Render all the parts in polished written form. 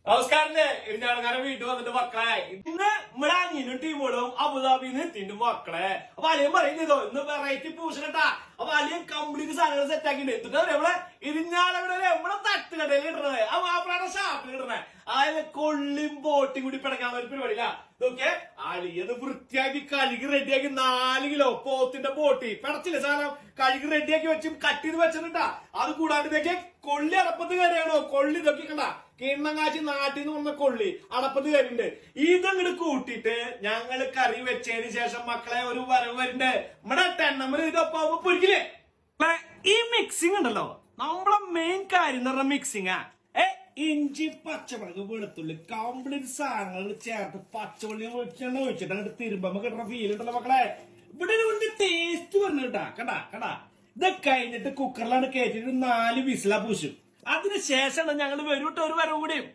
നമസ്കാരല്ലേ ഇരിഞ്ഞാൾക്കാരെ വീട്ടിൽ വന്നിട്ട് മക്കളെ ഇന്ന് ഇവിടെ അനിയനും ടീമുകളും അബുദാബിന്ന് എത്തിണ്ട് മക്കളെ. അപ്പൊ അലിയൻ പറയുന്നതോ ഇന്ന് വെറൈറ്റി പൂശണട്ടാ. അപ്പൊ അലിയൻ കംപ്ലീറ്റ് സാധനങ്ങൾ സെറ്റ് ആക്കിണ്ട്. എന്നിട്ട് നമ്മളെ ഇരിഞ്ഞാളവിടെ നമ്മളെ തട്ടുകടയിൽ ഇടണത് ആ മാപ്പിളാടെ ഷാപ്പിൽ ഇടണേ. അതായത് കൊള്ളിയും ബോട്ടും കൂടി പിടക്കാനുള്ള ഒരു പരിപാടിയില്ല. ഇതൊക്കെ അലിയത് വൃത്തിയാക്കി കഴുകി റെഡിയാക്കി 4 കിലോ പോത്തിന്റെ ബോട്ടി പിടച്ചില്ല സാധനം കഴുകി റെഡിയാക്കി വെച്ചും കട്ട് ചെയ്ത് വെച്ചിട്ടാ. അത് കൂടാണ്ട് ഇതൊക്കെ കൊള്ളി അടപ്പത്ത് കയറിയാണോ കൊള്ളി ഇതൊക്കെ കണ്ട കിണ്ണങ്ങാച്ചി നാട്ടിൽ നിന്ന് വന്ന കൊള്ളി അടപ്പത്ത് കയറിണ്ട്. ഇതങ്ങോട്ട് കൂട്ടിയിട്ട് ഞങ്ങള് കറി വെച്ചതിന് ശേഷം മക്കളെ ഒരു വരവ് വരുന്നുണ്ട്. നമ്മുടെ ടെണ്ണമ്മൽ ഇതൊപ്പം പൊരിക്കില്ലേ. ഈ മിക്സിംഗ് ഉണ്ടല്ലോ നമ്മളെ മെയിൻ കാര്യം എന്ന് പറഞ്ഞ മിക്സിംഗാ. ഇഞ്ചി പച്ചമുളക് വെളുത്തുള്ളി കംപ്ലീറ്റ് സാധനങ്ങൾ ചേർത്ത് പച്ചമുള്ളി വെളിച്ചെണ്ണ ഒഴിച്ചിട്ട് അങ്ങോട്ട് തിരുമ്പോ കിട്ടുന്ന ഫീൽ ഉണ്ടല്ലോ മക്കളെ. ഇവിടെ ഒരു ടേസ്റ്റ് പറഞ്ഞു കേട്ടാ. കടാ ഇത് കഴിഞ്ഞിട്ട് കുക്കറിലാണ് കയറ്റിട്ട് 4 വിസിലാ പൂശും. അതിനുശേഷമാണ് ഞങ്ങൾ വരൂട്ടോ ഒരു വരവും കൂടിയും.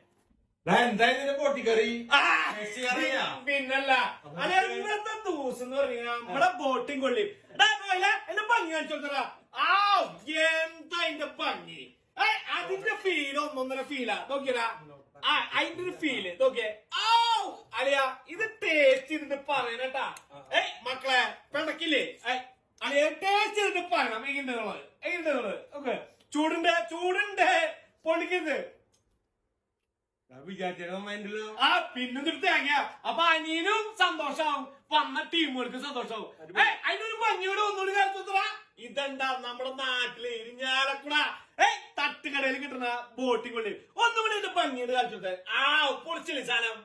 പിന്നല്ല അല്ല ഇന്നത്തെ ദിവസം എന്ന് പറഞ്ഞാൽ നമ്മുടെ ബോട്ടിങ് കൊള്ളി എന്റെ ഭംഗി കാണിച്ചു കൊടുത്തടാ. എന്താ അതിന്റെ ഭംഗി. അതിന്റെ ഫീൽ ഒന്നൊന്നര ഫീലാ നോക്കിയടാ. അതിന്റെ ഒരു ഫീല് നോക്കിയേ. അലിയ ഇത് ടേസ്റ്റ് ചെയ്തിട്ട് പറയണട്ടാ. മക്കളെ പിടക്കില്ലേ അലിയ ടേസ്റ്റ് ചെയ്തിട്ട് പറയണം. എങ്ങനെയുള്ളത് ഓക്കെ. ചൂടുണ്ട് പൊളിക്കരുത് പിന്നൊരു തേങ്ങ. അപ്പൊ അനിയനും സന്തോഷാവും വന്ന ടീമുകൾക്ക് സന്തോഷാവും. അതിനൊരു ഭംഗിയോട് ഒന്നുകൂടി കാണിച്ചാ ഇതെന്താ നമ്മുടെ നാട്ടില് ഇരിഞ്ഞാലക്കുട തട്ടുകടയിൽ കിട്ടുന്ന ബോട്ടിംഗ് കൊള്ളി ഒന്നുകൂടി ഭംഗിയോട് കാണിച്ചോട്ടെ. പൊളിച്ചില്ലേ സാധനം.